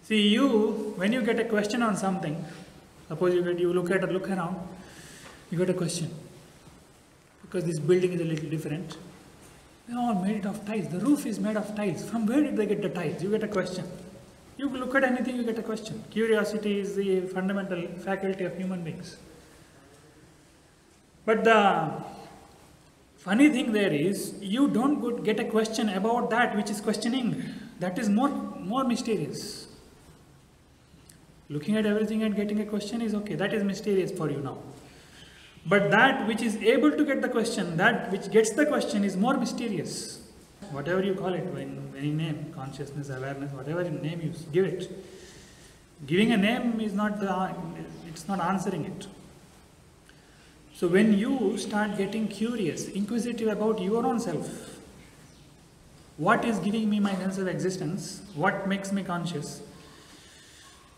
See, when you get a question on something, suppose you look around, you get a question. Because this building is a little different. They all made it of tiles. The roof is made of tiles. From where did they get the tiles? You get a question. You look at anything, you get a question. Curiosity is the fundamental faculty of human beings. But the funny thing there is, you don't get a question about that which is questioning. That is more mysterious. Looking at everything and getting a question is okay. That is mysterious for you now. But that which is able to get the question, that which gets the question is more mysterious. Whatever you call it, any name, consciousness, awareness, whatever name you give it. Giving a name is it's not answering it. So when you start getting curious, inquisitive about your own self, what is giving me my sense of existence, what makes me conscious,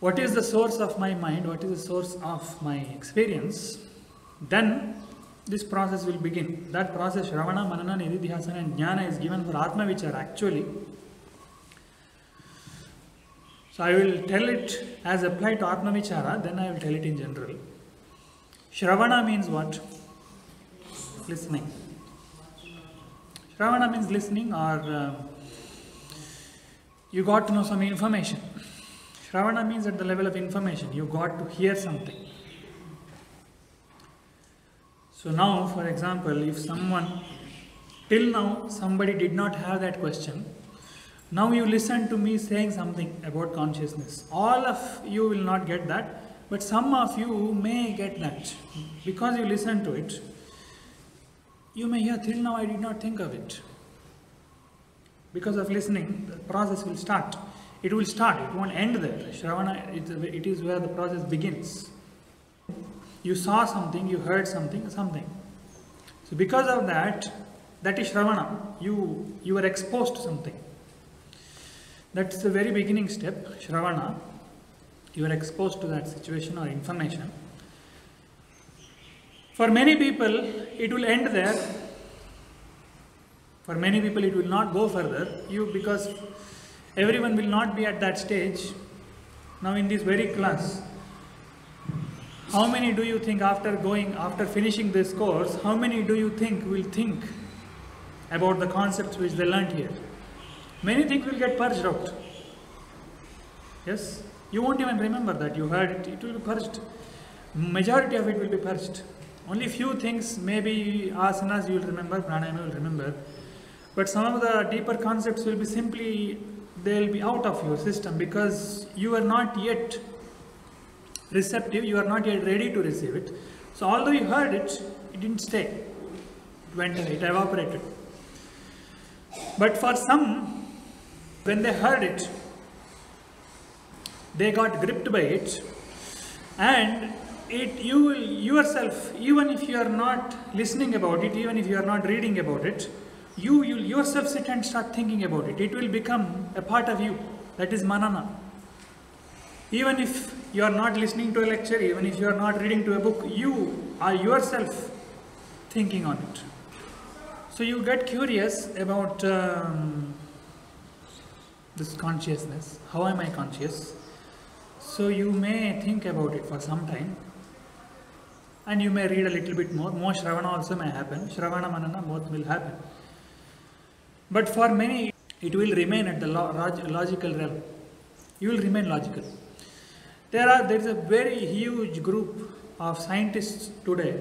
what is the source of my mind, what is the source of my experience, then this process will begin. That process, Shravana, Manana, Nididhyasana and Jnana is given for Atma Vichara actually. So I will tell it as applied to Atma Vichara, then I will tell it in general. Shravana means what? Listening. Shravana means listening, or you got to know some information. Shravana means at the level of information, you got to hear something. So now, for example, if till now somebody did not have that question, now you listen to me saying something about consciousness. All of you will not get that, but some of you may get that. Because you listen to it, you may hear, till now I did not think of it. Because of listening, the process will start. It will start, it won't end there. Shravana, it is where the process begins. You saw something, you heard something. So because of that is Shravana. You were exposed to something. That's the very beginning step, Shravana. You are exposed to that situation or information. For many people, it will end there. For many people, it will not go further. Because everyone will not be at that stage. Now in this very class, how many do you think after finishing this course, how many do you think will think about the concepts which they learnt here? Many things will get purged out. Yes? You won't even remember that you heard it. It will be purged. Majority of it will be purged. Only few things, maybe asanas you will remember, pranayama you will remember. But some of the deeper concepts will be simply, they will be out of your system because you are not yet receptive, you are not yet ready to receive it. So although you heard it, it didn't stay. It went away, it evaporated. But for some, when they heard it, they got gripped by it, and you will yourself, even if you are not listening about it, even if you are not reading about it, you will yourself sit and start thinking about it. It will become a part of you. That is manana. Even if you are not listening to a lecture, even if you are not reading to a book, you are yourself thinking on it. So you get curious about this consciousness. How am I conscious? So you may think about it for some time, and you may read a little bit more. More Shravana also may happen. Shravana, Manana, both will happen. But for many, it will remain at the logical realm. You will remain logical. There is a very huge group of scientists today,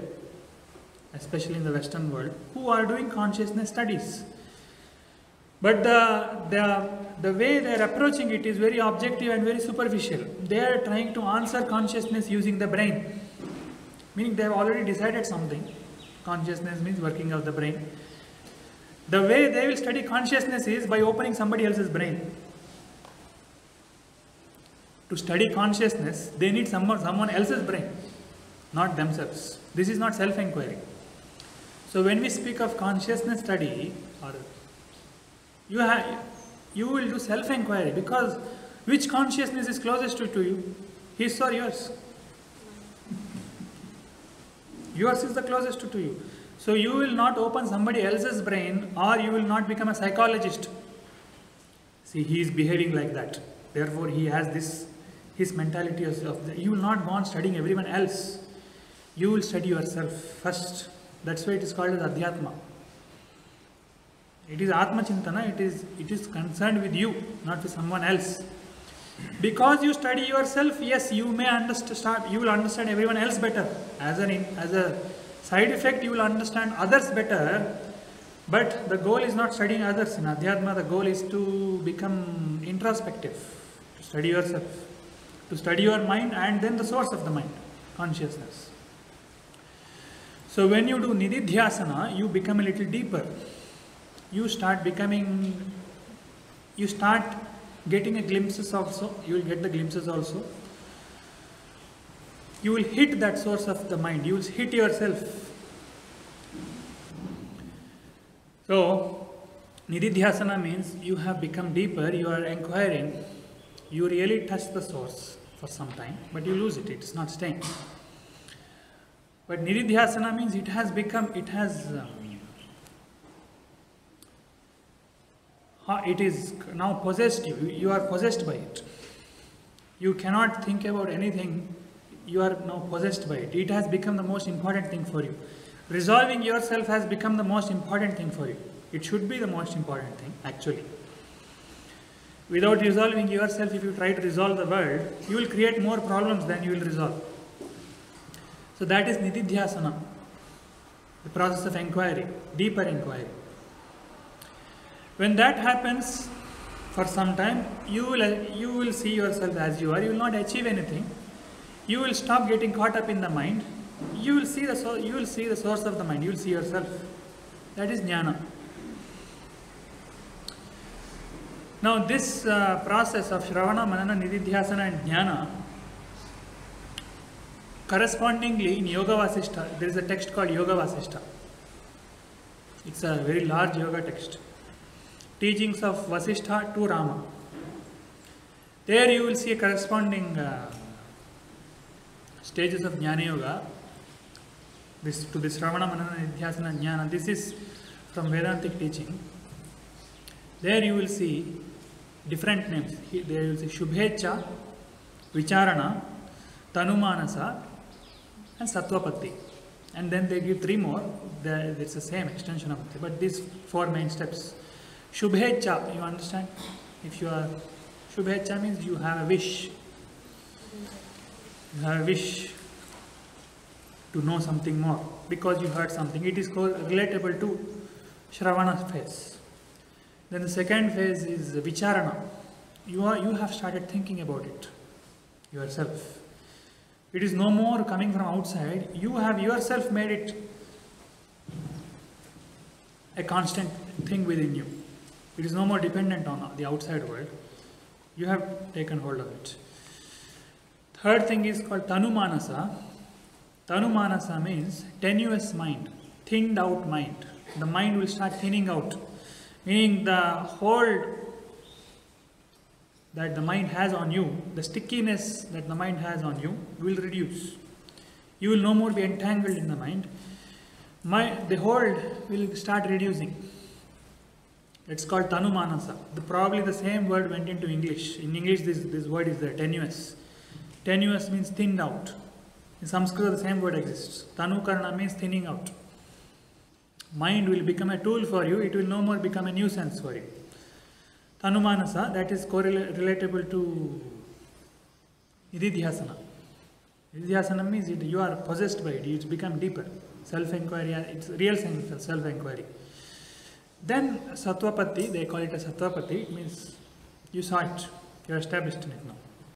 especially in the Western world, who are doing consciousness studies. But the way they are approaching it is very objective and very superficial. They are trying to answer consciousness using the brain. Meaning they have already decided something. Consciousness means working of the brain. The way they will study consciousness is by opening somebody else's brain. To study consciousness, they need someone else's brain, not themselves. This is not self-inquiry. So when we speak of consciousness study, you will do self-inquiry, because which consciousness is closest to you? His or yours? Yours is the closest to you. So you will not open somebody else's brain, or you will not become a psychologist. See, he is behaving like that. Therefore, he has this, his mentality you will not go on studying everyone else. You will study yourself first. That's why it is called as Adhyatma. It is Atma Chintana, it is concerned with you, not with someone else. Because you study yourself, yes, you may understand, you will understand everyone else better. As a side effect, you will understand others better. But the goal is not studying others. In Adhyatma, the goal is to become introspective, to study yourself, to study your mind and then the source of the mind, consciousness. So when you do Nididhyasana, you become a little deeper. You start getting a glimpses also, you will get the glimpses also. You will hit that source of the mind, you will hit yourself. So, Nididhyasana means you have become deeper, you are inquiring, you really touch the source for some time, but you lose it, it is not staying. But Nididhyasana means it has it is now possessed you. You are possessed by it. You cannot think about anything. You are now possessed by it. It has become the most important thing for you. Resolving yourself has become the most important thing for you. It should be the most important thing, actually. Without resolving yourself, if you try to resolve the world, you will create more problems than you will resolve. So that is Nididhyasana, the process of inquiry, deeper inquiry. When that happens for some time, you will see yourself as you are. You will not achieve anything. You will stop getting caught up in the mind. You will see the source of the mind. You will see yourself. That is jnana. Now this process of Shravana, Manana, Nididhyasana and Jnana, correspondingly in Yoga Vasishtha, there is a text called Yoga Vasishtha. It's a very large yoga text. Teachings of Vasishtha to Rama. There you will see a corresponding stages of Jnana Yoga. To this Shravana, Manana, Nididhyasana, Jnana. This is from Vedantic teaching. There you will see different names. There you will see Shubhecha, Vicharana, Tanumanasa and Sattvapatti. And then they give 3 more. It's the same extension of it. But these 4 main steps. Shubhecha, you understand? If you are Shubhecha means you have a wish. You have a wish to know something more because you heard something. It is relatable to Shravana phase. Then the second phase is Vicharana. You have started thinking about it yourself. It is no more coming from outside. You have yourself made it a constant thing within you. It is no more dependent on the outside world. You have taken hold of it. Third thing is called Tanumanasa. Tanumanasa means tenuous mind, thinned out mind. The mind will start thinning out, meaning the hold that the mind has on you, the stickiness that the mind has on you will reduce. You will no more be entangled in the mind. The hold will start reducing. It's called Tanumanasa. Probably the same word went into English. In English, this word is there, tenuous. Tenuous means thinned out. In Sanskrit, the same word exists. Tanukarna means thinning out. Mind will become a tool for you. It will no more become a nuisance for you. Tanumanasa, that is relatable to Nididhyasana. Nididhyasana means you are possessed by it. It's become deeper. Self-inquiry, it's real sense of self-inquiry. Then Sattvapatti, they call it a Sattvapatti, it means you saw it, you are established in it now.